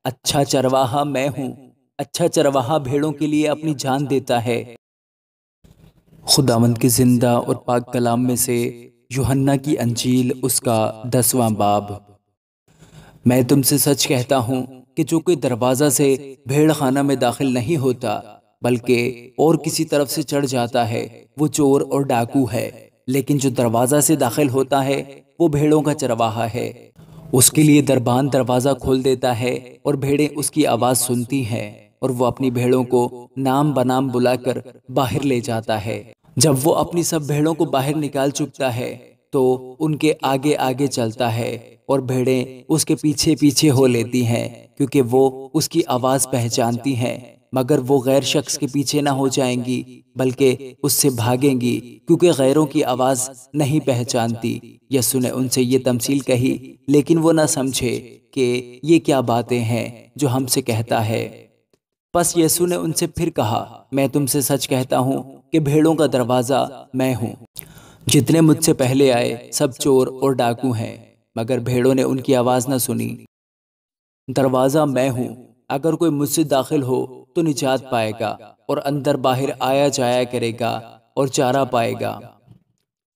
اچھا چرواہا میں ہوں۔ اچھا چرواہا بھیڑوں کے لیے اپنی جان دیتا ہے۔ خداوند کے زندہ اور پاک کلام میں سے یوحنا کی انجیل اس کا 10واں باب۔ میں تم سے سچ کہتا ہوں کہ جو کوئی دروازہ سے بھیڑ خانہ میں داخل نہیں ہوتا بلکہ اور کسی طرف سے چڑھ جاتا ہے وہ چور اور ڈاکو ہے، لیکن جو دروازہ سے داخل ہوتا ہے وہ بھیڑوں کا چرواہا ہے۔ اس کے لیے دربان دروازہ کھول دیتا ہے اور بھیڑیں اس کی آواز سنتی ہیں، اور وہ اپنی بھیڑوں کو نام بنام بلا کر باہر لے جاتا ہے۔ جب وہ اپنی سب بھیڑوں کو باہر نکال چکتا ہے تو ان کے آگے آگے چلتا ہے، اور بھیڑیں اس کے پیچھے پیچھے ہو لیتی ہیں کیونکہ وہ اس کی آواز پہچانتی ہیں، مگر وہ غیر شخص کے پیچھے نہ ہو جائیں گی بلکہ اس سے بھاگیں گی کیونکہ غیروں کی آواز نہیں پہچانتی۔ یسوع نے ان سے یہ تمثیل کہی، لیکن وہ نہ سمجھے کہ یہ کیا باتیں ہیں جو ہم سے کہتا ہے۔ پس یسوع نے ان سے پھر کہا، میں تم سے سچ کہتا ہوں کہ بھیڑوں کا دروازہ میں ہوں۔ جتنے مجھ سے پہلے آئے سب چور اور ڈاکو ہیں، مگر بھیڑوں نے ان کی آواز نہ سنی۔ دروازہ میں ہوں، اگر کوئی مجھ سے داخل ہو تو نجات پائے گا اور اندر باہر آیا جایا کرے گا اور چارہ پائے گا۔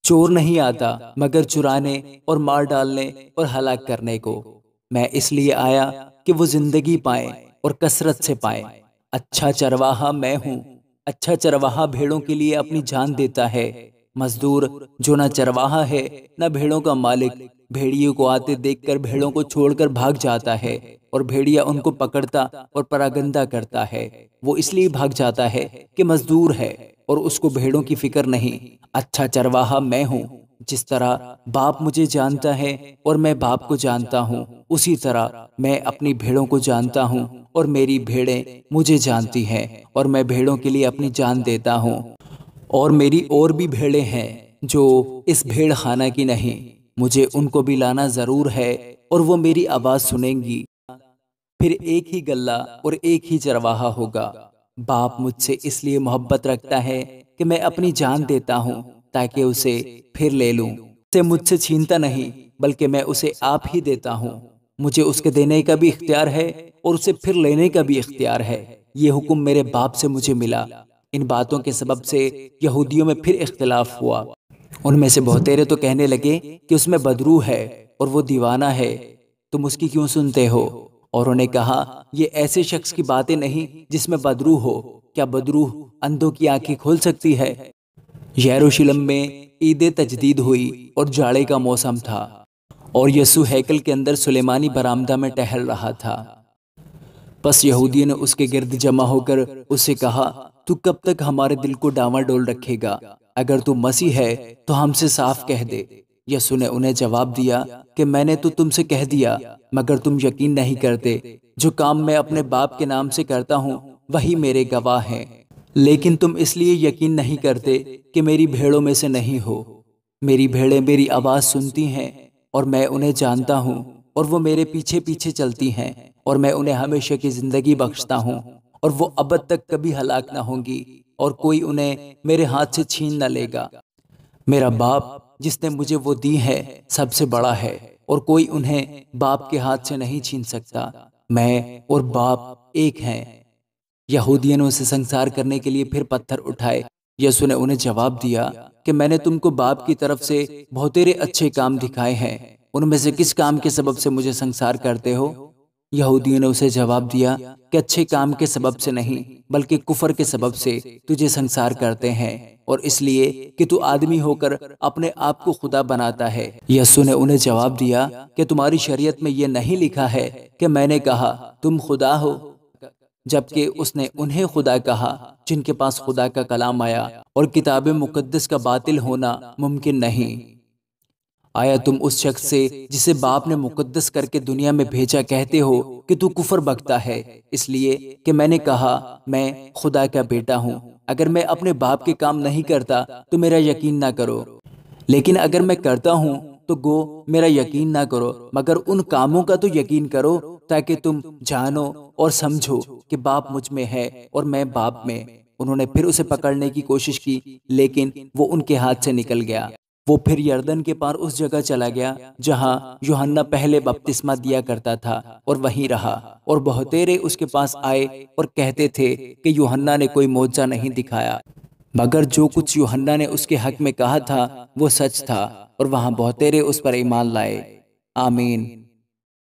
چور نہیں آتا مگر چرانے اور مار ڈالنے اور ہلاک کرنے کو، میں اس لیے آیا کہ وہ زندگی پائیں اور کثرت سے پائیں۔ اچھا چرواہا میں ہوں۔ اچھا چرواہا بھیڑوں کے لیے اپنی جان دیتا ہے۔ مزدور جو نہ چرواہا ہے نہ بھیڑوں کا مالک، بھیڑیوں کو آتے دیکھ کر بھیڑوں کو چھوڑ کر بھاگ جاتا ہے، اور بھیڑیا ان کو پکڑتا اور پراگندہ کرتا ہے۔ وہ اس لیے بھاگ جاتا ہے کہ مزدور ہے اور اس کو بھیڑوں کی فکر نہیں۔ اچھا چرواہا میں ہوں۔ جس طرح باپ مجھے جانتا ہے اور میں باپ کو جانتا ہوں، اسی طرح میں اپنی بھیڑوں کو جانتا ہوں اور میری بھیڑیں مجھے جانتی ہیں، اور میں بھیڑوں کے لیے اپنی جان دیتا ہوں۔ اور میری اور بھی بھیڑیں ہیں جو اس بھیڑ خانہ کی نہیں، مجھے ان کو بھی لانا ضرور ہے، اور وہ میری آواز سنیں گی۔ پھر ایک ہی گلہ اور ایک ہی چرواہا ہوگا۔ باپ مجھ سے اس لیے محبت رکھتا ہے کہ میں اپنی جان دیتا ہوں تاکہ اسے پھر لے لوں۔ اسے مجھ سے چھینتا نہیں بلکہ میں اسے آپ ہی دیتا ہوں۔ مجھے اس کے دینے کا بھی اختیار ہے اور اسے پھر لینے کا بھی اختیار ہے۔ یہ حکم میرے باپ سے مجھے ملا۔ ان باتوں کے سبب سے یہودیوں میں پھر اختلاف ہوا۔ ان میں سے بہتیرے تو کہنے لگے کہ اس میں بدروح ہے اور وہ دیوانہ ہے، تم اس کی کیوں سنتے ہو؟ اور انہوں نے کہا، یہ ایسے شخص کی باتیں نہیں جس میں بدروح ہو۔ کیا بدروح اندھوں کی آنکھیں کھول سکتی ہے؟ یروشلم میں عید تجدید ہوئی اور جاڑے کا موسم تھا، اور یسوع ہیکل کے اندر سلیمانی برآمدہ میں ٹہل رہا تھا۔ پس یہودیوں نے اس کے گرد جمع ہو کر اس سے کہا، تو کب تک ہمارے دل کو ڈاواں ڈول رکھے گا؟ اگر تو مسیح ہے تو ہم سے صاف کہہ دے۔ یسوع نے انہیں جواب دیا کہ میں نے تو تم سے کہہ دیا، مگر تم یقین نہیں کرتے۔ جو کام میں اپنے باپ کے نام سے کرتا ہوں وہی میرے گواہ ہیں، لیکن تم اس لیے یقین نہیں کرتے کہ میری بھیڑوں میں سے نہیں ہو۔ میری بھیڑیں میری آواز سنتی ہیں اور میں انہیں جانتا ہوں، اور وہ میرے پیچھے پیچھے چلتی ہیں، اور میں انہیں ہمیشہ کی زندگی بخشتا ہوں، اور وہ ابد تک کبھی ہلاک نہ ہوں گی، اور کوئی انہیں میرے ہاتھ سے چھین نہ لے گا۔ میرا باپ جس نے مجھے وہ دی ہے سب سے بڑا ہے، اور کوئی انہیں باپ کے ہاتھ سے نہیں چھین سکتا۔ میں اور باپ ایک ہیں۔ یہودیوں نے اسے سنسار کرنے کے لیے پھر پتھر اٹھائے۔ یسوع نے انہیں جواب دیا کہ میں نے تم کو باپ کی طرف سے بہتیرے اچھے کام دکھائے ہیں، ان میں سے کس کام کے سبب سے مجھے سنسار کرتے ہو؟ یہودیوں نے اسے جواب دیا کہ اچھے کام کے سبب سے نہیں بلکہ کفر کے سبب سے تجھے سنسار کرتے ہیں، اور اس لیے کہ تو آدمی ہو کر اپنے آپ کو خدا بناتا ہے۔ یسوع نے انہیں جواب دیا کہ تمہاری شریعت میں یہ نہیں لکھا ہے کہ میں نے کہا تم خدا ہو؟ جبکہ اس نے انہیں خدا کہا جن کے پاس خدا کا کلام آیا، اور کتاب مقدس کا باطل ہونا ممکن نہیں۔ آیا تم اس شخص سے جسے باپ نے مقدس کر کے دنیا میں بھیجا کہتے ہو کہ تو کفر بکتا ہے، اس لیے کہ میں نے کہا میں خدا کا بیٹا ہوں؟ اگر میں اپنے باپ کے کام نہیں کرتا تو میرا یقین نہ کرو، لیکن اگر میں کرتا ہوں تو گو میرا یقین نہ کرو، مگر ان کاموں کا تو یقین کرو تاکہ تم جانو اور سمجھو کہ باپ مجھ میں ہے اور میں باپ میں۔ انہوں نے پھر اسے پکڑنے کی کوشش کی، لیکن وہ ان کے ہاتھ سے نکل گیا۔ وہ پھر یردن کے پار اس جگہ چلا گیا جہاں یوحنا پہلے بپتسمہ دیا کرتا تھا، اور وہیں رہا، اور بہتیرے اس کے پاس آئے اور کہتے تھے کہ یوحنا نے کوئی معجزہ نہیں دکھایا، مگر جو کچھ یوحنا نے اس کے حق میں کہا تھا وہ سچ تھا، اور وہاں بہتیرے اس پر ایمان لائے۔ آمین۔